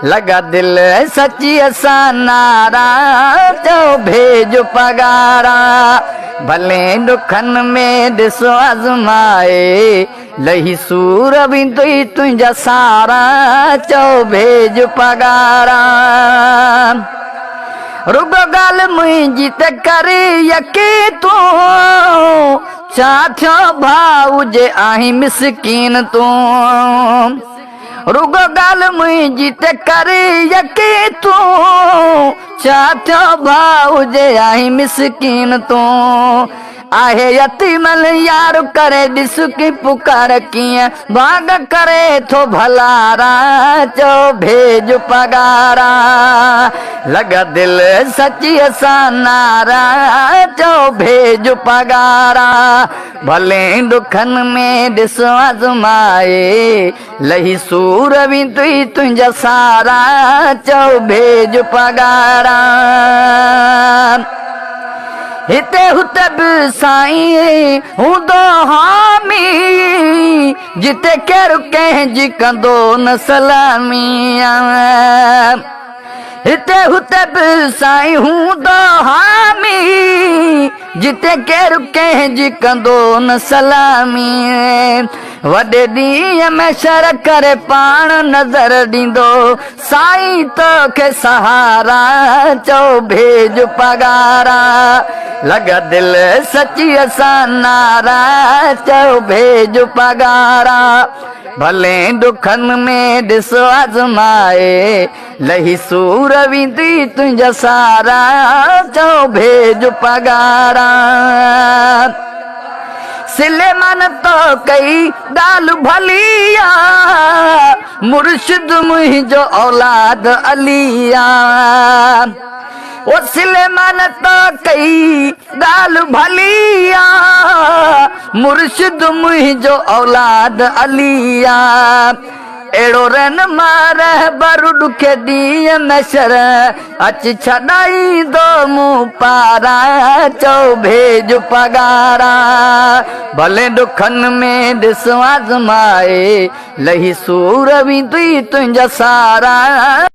लगा दिल सची असा नारा चो भेज पगारा भले दुखन में ॾिसो आज़माए लही सूर बि तुई तुंहिंजा सारा चो भेज पगारा रुगो ॻाल्हि मुंहिंजी त करे यके तूं छा थियो भाऊ जे आहीं मिसकीन तूं रुगो ॻाल्हि मुंहिंजी त करे यके तूं छा थियो भाऊ जे आहीं मिसकीन तूं आहे यतीमल यार करे ॾिस की पुकार कीअं भाग करे थो भलारा चो भेज पगारा लगा दिल सची असा नारा चो भेज पगारा भले दुखन में ॾिसो आज़माए लही सूर बि तुई तुंहिंजा सारा चो भेज पगारा हिते हुते बि साईं हूंदो हामी जिते केरु कंहिंजी कंदो न सलामी हिते हुते बि साईं हूंदो हामी जिते केरु कंहिंजी कंदो न सलामी वॾे ॾींहं में शर करे पाण नज़र ॾींदो साईं तोखे सहारा चो भेज पगारा लगा दिल सची असा नारा चो भेज पगारा भले दुखन में ॾिसो आज़माए लही सूर विंदी तुंहिंजा सारा चो भेज पगारा सिलेमान तो कई ॻाल्हि भलिया मुर्शिद मुंहिंजो औलाद अलिया ओ सिलेमान तो कई ॻाल्हि भलिया मुर्शिद मुंहिंजो औलाद अलिया एड़ो रन मार बरु ॾुखे ॾींहं में शर अच छॾाईंदो मूं पारा चो भेज पगारा भले दुखन में ॾिसो आज़माए लही सूर बि तुई तुंहिंजा सारा